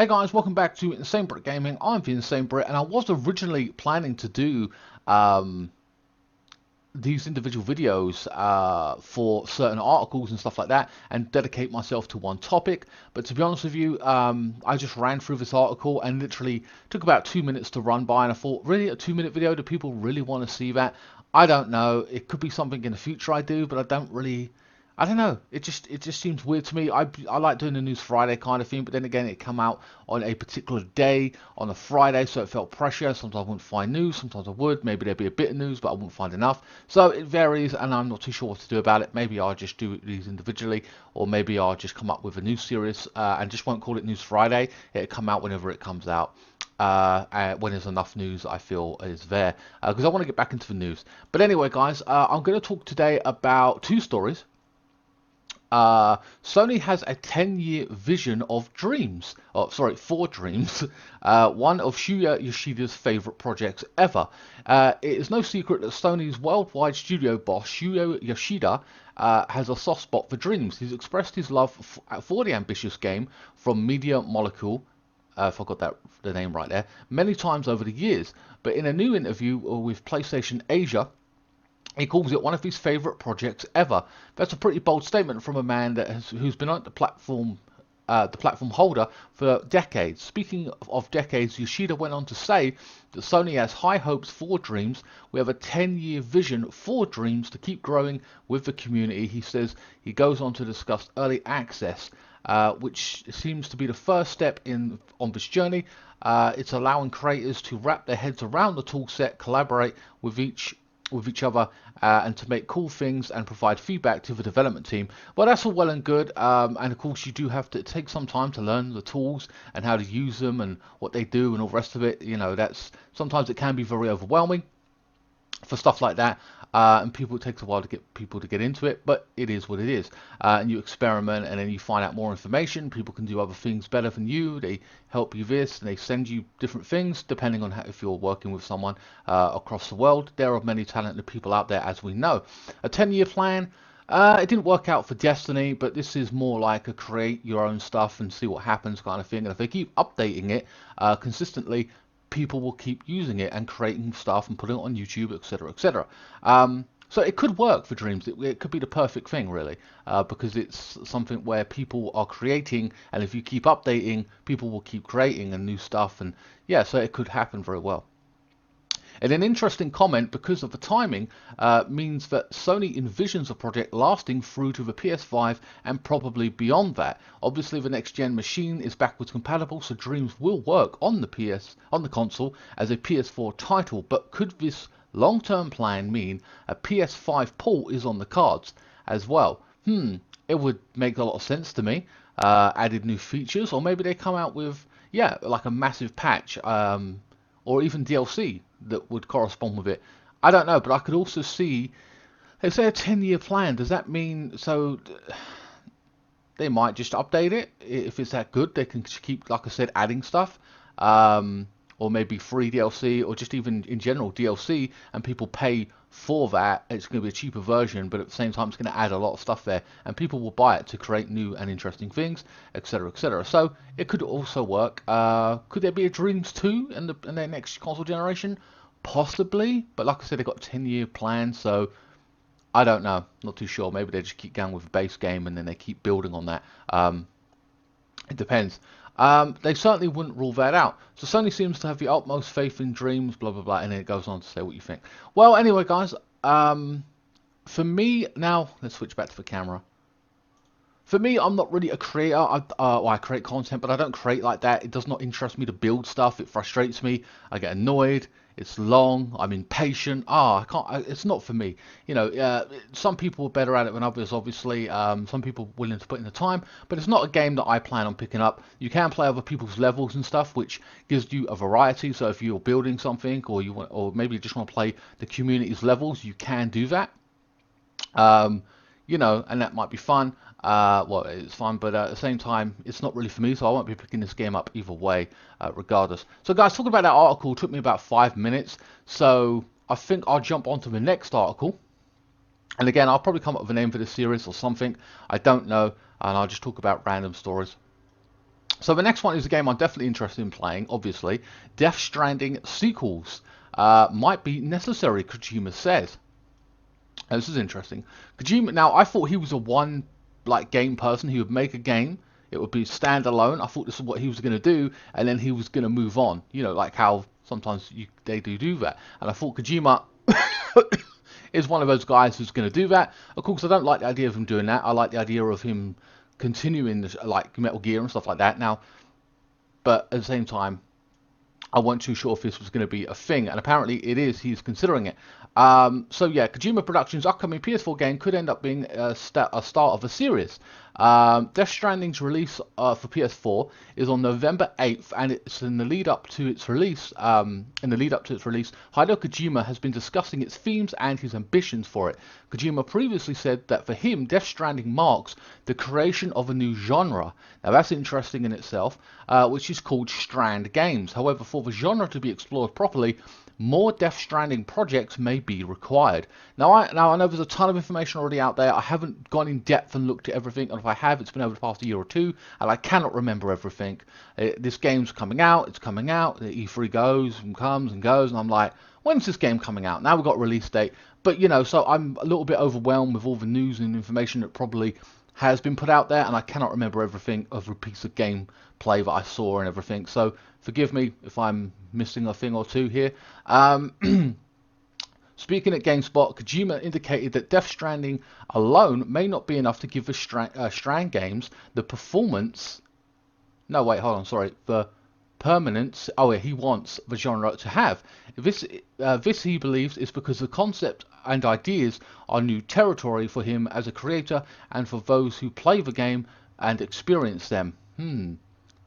Hey guys, welcome back to INSANEBRIT Gaming. I'm the INSANEBRIT, and I was originally planning to do um, these individual videos for certain articles and stuff like that, and dedicate myself to one topic. But to be honest with you, I just ran through this article and literally took about 2 minutes to run by, and I thought, really, a 2 minute video? Do people really want to see that? I don't know. It could be something in the future I do, but I don't really. I don't know. It just seems weird to me. I like doing the News Friday kind of thing, but then again, it come out on a particular day on a Friday, so it felt pressure. Sometimes I wouldn't find news, sometimes I would. Maybe there'd be a bit of news, but I wouldn't find enough. So it varies, and I'm not too sure what to do about it. Maybe I'll just do these individually, or maybe I'll just come up with a news series and just won't call it News Friday. It'll come out whenever it comes out. When there's enough news I feel is there, because I want to get back into the news. But anyway, guys, I'm going to talk today about two stories. Sony has a 10-year vision of dreams. Oh, sorry, for dreams. One of Shuya Yoshida's favorite projects ever. It is no secret that Sony's worldwide studio boss, Shuya Yoshida, has a soft spot for dreams. He's expressed his love for the ambitious game from Media Molecule, if I got the name right there, many times over the years. But in a new interview with PlayStation Asia, he calls it one of his favourite projects ever. That's a pretty bold statement from a man who's been on the platform holder for decades. Speaking of decades, Yoshida went on to say that Sony has high hopes for Dreams. We have a 10-year vision for Dreams to keep growing with the community. He says he goes on to discuss early access, which seems to be the first step on this journey. It's allowing creators to wrap their heads around the toolset, collaborate with each other, and to make cool things and provide feedback to the development team. Well, that's all well and good, and of course you do have to take some time to learn the tools and how to use them and what they do and all the rest of it. You know, that's sometimes it can be very overwhelming for stuff like that, and it takes a while to get people to get into it, but it is what it is. And you experiment, and then you find out more information. People can do other things better than you. They help you this, and they send you different things depending on if you're working with someone across the world. There are many talented people out there, as we know. A 10-year plan. It didn't work out for Destiny, but this is more like a create your own stuff and see what happens kind of thing. And if they keep updating it consistently, people will keep using it and creating stuff and putting it on YouTube, etc., etc. So it could work for Dreams. It could be the perfect thing, really, because it's something where people are creating, and if you keep updating, people will keep creating and new stuff, and yeah, so it could happen very well. And an interesting comment, because of the timing, means that Sony envisions a project lasting through to the PS5 and probably beyond that. Obviously, the next-gen machine is backwards compatible, so Dreams will work on the console as a PS4 title. But could this long-term plan mean a PS5 port is on the cards as well? It would make a lot of sense to me. Added new features, or maybe they come out with, yeah, like a massive patch. Or even DLC that would correspond with it. I don't know, but I could also see, they say a 10-year plan. Does that mean, so they might just update it? If it's that good, they can keep, like I said, adding stuff. Or maybe free DLC, or just even in general DLC, and people pay for that. It's going to be a cheaper version, but at the same time it's going to add a lot of stuff there, and people will buy it to create new and interesting things, etc., etc. So it could also work. Could there be a Dreams 2 in their next console generation? Possibly, but like I said, they've got a 10-year plan, so I don't know. Not too sure. Maybe they just keep going with the base game and then they keep building on that. It depends. They certainly wouldn't rule that out. So Sony seems to have the utmost faith in Dreams, blah, blah, blah, and then it goes on to say what you think. Well, anyway, guys, for me, now, let's switch back to the camera. For me, I'm not really a creator. Well, I create content, but I don't create like that. It does not interest me to build stuff. It frustrates me. I get annoyed. It's long. I'm impatient. I can't. It's not for me. You know, some people are better at it than others. Obviously, some people willing to put in the time. But it's not a game that I plan on picking up. You can play other people's levels and stuff, which gives you a variety. So if you're building something, or or maybe you just want to play the community's levels, you can do that. You know, and that might be fun. Well, it's fun, but at the same time, it's not really for me, so I won't be picking this game up either way, regardless. So, guys, talking about that article took me about 5 minutes, so I think I'll jump onto the next article. And again, I'll probably come up with a name for this series or something. I don't know, and I'll just talk about random stories. So the next one is a game I'm definitely interested in playing, obviously. Death Stranding sequels might be necessary, Kojima says. Now, this is interesting. Kojima, now I thought he was a one like game person. He would make a game, it would be standalone. I thought this is what he was going to do, and then he was going to move on. You know, like how sometimes they do that. And I thought Kojima is one of those guys who's going to do that. Of course, I don't like the idea of him doing that. I like the idea of him continuing this, like Metal Gear and stuff like that. Now, but at the same time, I wasn't too sure if this was going to be a thing, and apparently it is. He's considering it. So yeah, Kojima Productions' upcoming PS4 game could end up being a start of a series. Death Stranding's release for PS4 is on November 8th, and it's in the lead up to its release. Hideo Kojima has been discussing its themes and his ambitions for it. Kojima previously said that for him, Death Stranding marks the creation of a new genre. Now that's interesting in itself, which is called Strand games. However, for the genre to be explored properly, more Death Stranding projects may be required. Now I know there's a ton of information already out there. I haven't gone in depth and looked at everything, and if I have, it's been over the past year or two, and I cannot remember everything. This game's coming out, it's coming out, the E3 goes and comes and goes, and I'm like, when's this game coming out? Now we've got a release date, but you know, so I'm a little bit overwhelmed with all the news and information that probably has been put out there, and I cannot remember everything of a piece of gameplay that I saw and everything. So forgive me if I'm missing a thing or two here. Speaking at GameSpot, Kojima indicated that Death Stranding alone may not be enough to give the Strand games the performance. No, wait, hold on, sorry. The permanence. Oh, yeah, he wants the genre to have. This he believes is because the concept and ideas are new territory for him as a creator and for those who play the game and experience them.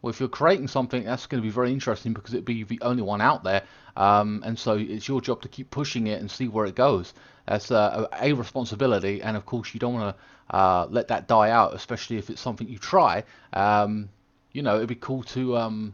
Well, if you're creating something, that's going to be very interesting because it'd be the only one out there, and so it's your job to keep pushing it and see where it goes. That's a responsibility, and of course you don't want to let that die out, especially if it's something you try. You know, it'd be cool to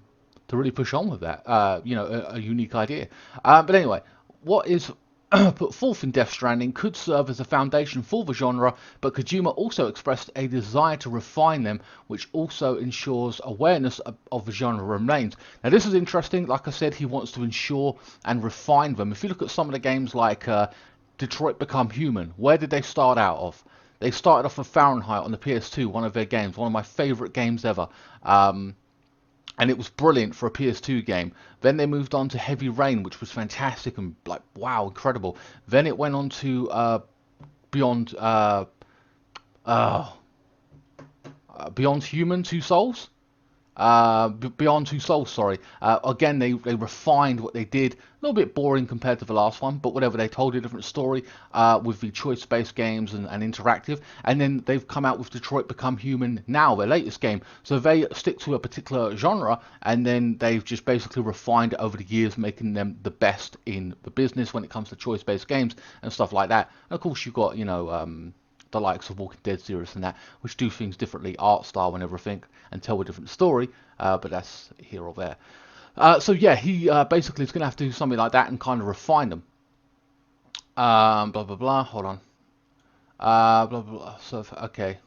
really push on with that. You know, a unique idea. But anyway, what is put forth in Death Stranding could serve as a foundation for the genre, but Kojima also expressed a desire to refine them, which also ensures awareness of the genre remains. Now this is interesting. Like I said, he wants to ensure and refine them. If you look at some of the games like Detroit Become Human, where did they start out of? They started off with Fahrenheit on the PS2, one of their games, one of my favourite games ever. And it was brilliant for a PS2 game. Then they moved on to Heavy Rain, which was fantastic and like wow, incredible. Then it went on to Beyond Beyond Human Two Souls. Beyond Two Souls, sorry. Again, they refined what they did. A little bit boring compared to the last one, but whatever, they told a different story with the choice-based games and interactive. And then they've come out with Detroit Become Human now, their latest game. So they stick to a particular genre, and then they've just basically refined it over the years, making them the best in the business when it comes to choice-based games and stuff like that. And of course, you've got, you know, the likes of Walking Dead series and that, which do things differently, art style and everything, and tell a different story, but that's here or there. So yeah, he basically is going to have to do something like that and kind of refine them. Blah blah blah. Hold on. Blah blah blah. So okay.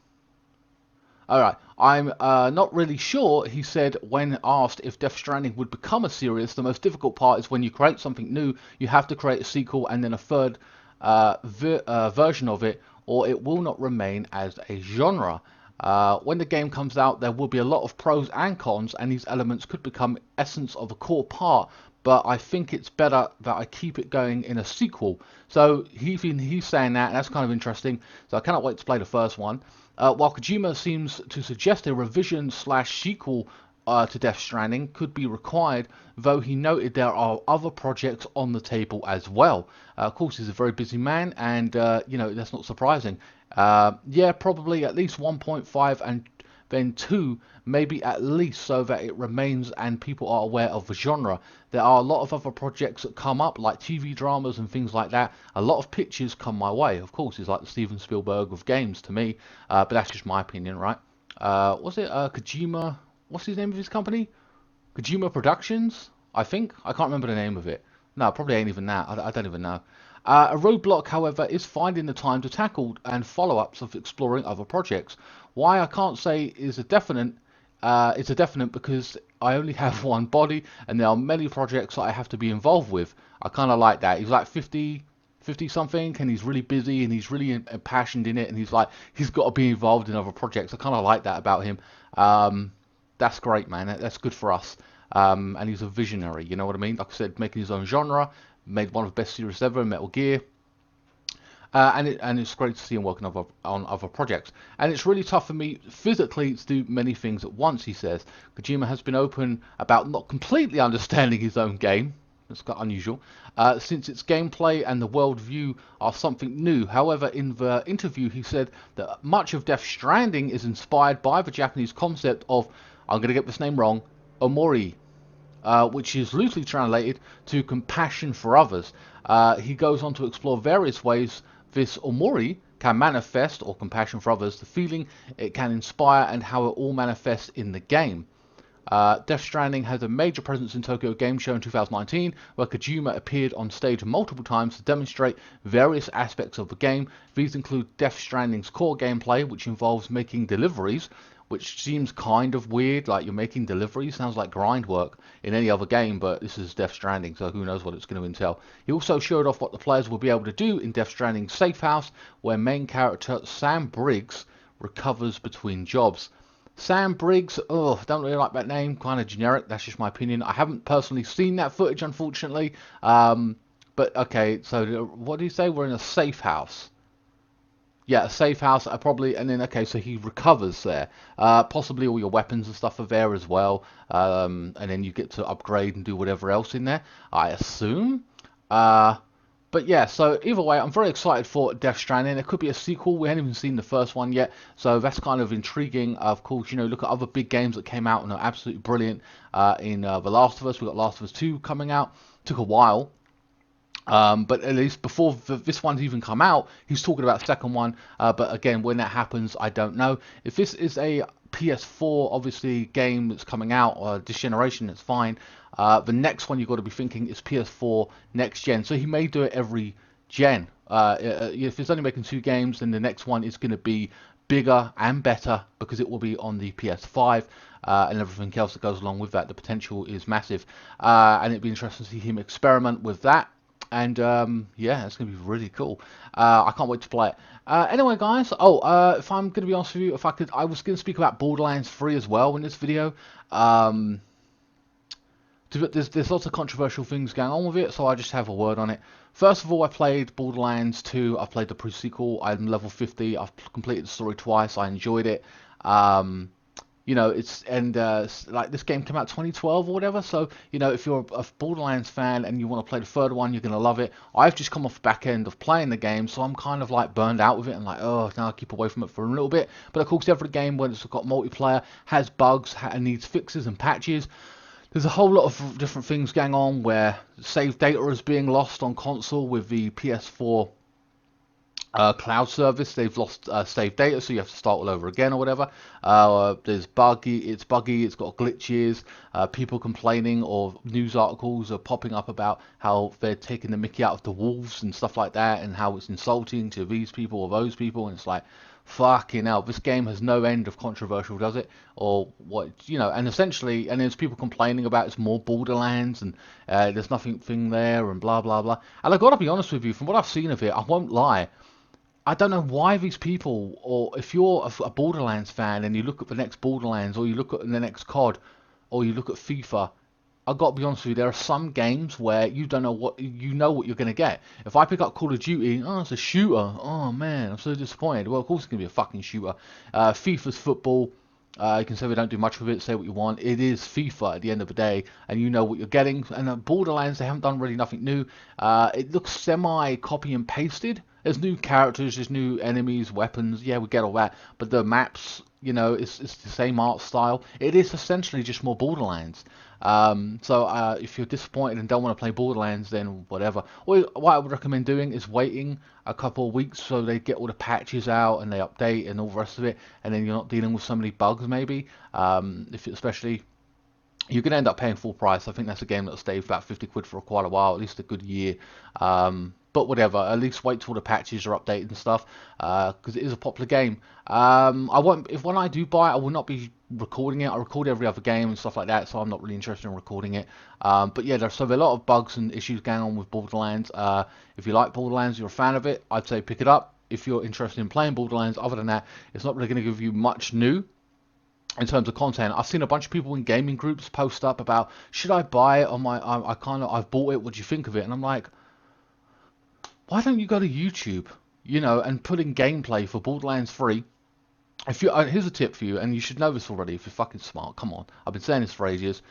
All right. I'm not really sure. He said when asked if Death Stranding would become a series, the most difficult part is when you create something new, you have to create a sequel and then a third version of it, or it will not remain as a genre. When the game comes out, there will be a lot of pros and cons, and these elements could become essence of a core part, but I think it's better that I keep it going in a sequel. So he's saying that, and that's kind of interesting. So I cannot wait to play the first one. While Kojima seems to suggest a revision slash sequel to Death Stranding could be required, though he noted there are other projects on the table as well. Of course, he's a very busy man, and you know, that's not surprising. Yeah, probably at least 1.5 and then 2, maybe at least, so that it remains and people are aware of the genre. There are a lot of other projects that come up, like TV dramas and things like that. A lot of pitches come my way. Of course, he's like the Steven Spielberg of games to me, but that's just my opinion, right? Was it Kojima? What's his name of his company? Kojima Productions, I think. I can't remember the name of it. No, probably ain't even that. I don't even know. A roadblock, however, is finding the time to tackle and follow-ups of exploring other projects. Why I can't say is a definite it's a definite because I only have one body, and there are many projects that I have to be involved with. I kind of like that. He's like 50 something, and he's really busy, and he's really impassioned in it, and he's got to be involved in other projects. I kind of like that about him. That's great, man. That's good for us. And he's a visionary, you know what I mean? Like I said, making his own genre, made one of the best series ever, Metal Gear. And it's great to see him working on other projects. And it's really tough for me physically to do many things at once, he says. Kojima has been open about not completely understanding his own game. It's quite unusual, since its gameplay and the world view are something new. However, in the interview, he said that much of Death Stranding is inspired by the Japanese concept of, I'm going to get this name wrong, omori, which is loosely translated to compassion for others. He goes on to explore various ways this omori can manifest, or compassion for others, the feeling it can inspire, and how it all manifests in the game. Death Stranding has a major presence in Tokyo Game Show in 2019, where Kojima appeared on stage multiple times to demonstrate various aspects of the game. These include Death Stranding's core gameplay, which involves making deliveries, which seems kind of weird, like you're making deliveries, sounds like grind work in any other game, but this is Death Stranding, so who knows what it's going to entail. He also showed off what the players will be able to do in Death Stranding's safe house, where main character Sam Briggs recovers between jobs. Sam Briggs, oh, don't really like that name, kind of generic, that's just my opinion. I haven't personally seen that footage, unfortunately, but okay, so what do you say? We're in a safe house. Yeah, a safe house, probably, and then, okay, so he recovers there. Possibly all your weapons and stuff are there as well, and then you get to upgrade and do whatever else in there, I assume. But yeah, so either way, I'm very excited for Death Stranding. It could be a sequel. We haven't even seen the first one yet, so that's kind of intriguing. Of course, you know, look at other big games that came out and are absolutely brilliant. In The Last of Us, we got Last of Us 2 coming out. Took a while. But at least before this one's even come out, he's talking about the second one. But again, when that happens, I don't know. If this is a PS4, obviously, game that's coming out, or this generation, it's fine. The next one you've got to be thinking is PS4 next gen. So he may do it every gen. If it's only making 2 games, then the next one is going to be bigger and better because it will be on the PS5. And everything else that goes along with that. The potential is massive. And it'd be interesting to see him experiment with that. And yeah, it's going to be really cool. I can't wait to play it. Anyway, guys, if I'm going to be honest with you, I was going to speak about Borderlands 3 as well in this video. There's lots of controversial things going on with it, so I just have a word on it. First of all, I played Borderlands 2. I've played the pre-sequel. I'm level 50. I've completed the story twice. I enjoyed it. You know, like this game came out 2012 or whatever, so you know, if you're a Borderlands fan and you want to play the third one, you're gonna love it. I've just come off the back end of playing the game, so I'm kind of like burned out with it and like, oh, now I keep away from it for a little bit. But of course, every game when it's got multiplayer has bugs and needs fixes and patches. There's a whole lot of different things going on where save data is being lost on console with the PS4 cloud service. They've lost saved data, so you have to start all over again or whatever. It's buggy, it's got glitches, people complaining, or news articles are popping up about how they're taking the mickey out of the wolves and stuff like that, and how it's insulting to these people or those people, and it's like, fucking hell, this game has no end of controversial, does it? Or what, you know, and essentially, and there's people complaining about it's more Borderlands, and there's nothing there, and blah blah blah. And I've got to be honest with you, from what I've seen of it, I won't lie, I don't know why these people, or if you're a Borderlands fan and you look at the next Borderlands, or you look at the next COD, or you look at FIFA, I've got to be honest with you, there are some games where you don't know what you're going to get. If I pick up Call of Duty, oh, it's a shooter. Oh man, I'm so disappointed. Well, of course it's going to be a fucking shooter. FIFA's football. You can say we don't do much with it, say what you want. It is FIFA at the end of the day, and you know what you're getting. And Borderlands, they haven't done really nothing new. It looks semi-copy and pasted. There's new characters, there's new enemies, weapons, yeah, we get all that. But the maps, you know, it's the same art style. It is essentially just more Borderlands. So if you're disappointed and don't want to play Borderlands, then whatever. What I would recommend doing is waiting a couple of weeks so they get all the patches out and they update and all the rest of it, and then you're not dealing with so many bugs maybe. Especially you're going to end up paying full price. I think that's a game that'll stay for about 50 quid for quite a while, at least a good year. But whatever, at least wait till the patches are updated and stuff, because it is a popular game. I won't, if when I do buy it, I will not be recording it. I record every other game and stuff like that, so I'm not really interested in recording it. But yeah, there are a lot of bugs and issues going on with Borderlands. If you like Borderlands, you're a fan of it, I'd say pick it up. If you're interested in playing Borderlands, other than that, it's not really going to give you much new in terms of content. I've seen a bunch of people in gaming groups post up about, should I buy it on my, I've bought it, what do you think of it? And I'm like, why don't you go to YouTube, you know, and put in gameplay for Borderlands 3? If you, here's a tip for you, and you should know this already if you're fucking smart, come on, I've been saying this for ages.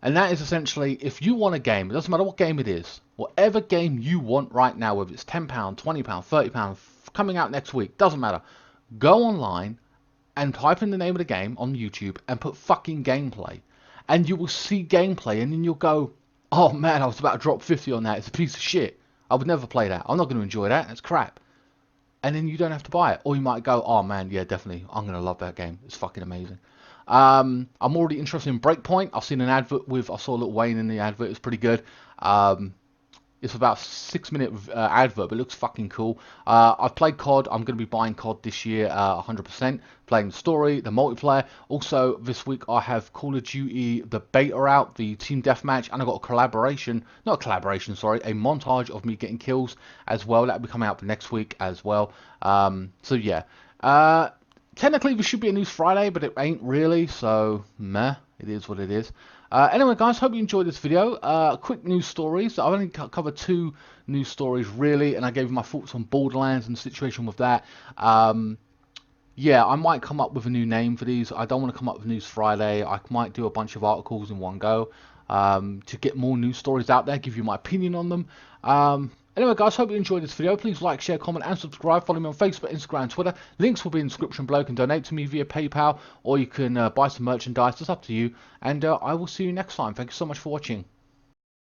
And that is essentially, if you want a game, it doesn't matter what game it is, whatever game you want right now, whether it's £10, £20, £30, coming out next week, doesn't matter, go online and type in the name of the game on YouTube and put fucking gameplay, and you will see gameplay, and then you'll go, oh man, I was about to drop 50 on that, it's a piece of shit, I would never play that, I'm not going to enjoy that, it's crap. And then you don't have to buy it. Or you might go, oh man, yeah, definitely, I'm going to love that game, it's fucking amazing. I'm already interested in Breakpoint. I've seen an advert with, I saw Lil Wayne in the advert, it's pretty good. It's about a 6-minute advert, but it looks fucking cool. I've played COD. I'm going to be buying COD this year, 100%. Playing the story, the multiplayer. Also, this week I have Call of Duty, the beta out, the team deathmatch, and I got a collaboration, not a collaboration, sorry, a montage of me getting kills as well. That'll be coming out next week as well. So yeah. Technically, this should be a News Friday, but it ain't really, so meh, it is what it is. Anyway, guys, hope you enjoyed this video. Quick news stories. I've only covered 2 news stories, really, and I gave my thoughts on Borderlands and the situation with that. Yeah, I might come up with a new name for these. I don't want to come up with News Friday. I might do a bunch of articles in one go to get more news stories out there, give you my opinion on them. Anyway, guys, hope you enjoyed this video. Please like, share, comment, and subscribe. Follow me on Facebook, Instagram, and Twitter. Links will be in the description below. You can donate to me via PayPal, or you can buy some merchandise. It's up to you. And I will see you next time. Thank you so much for watching.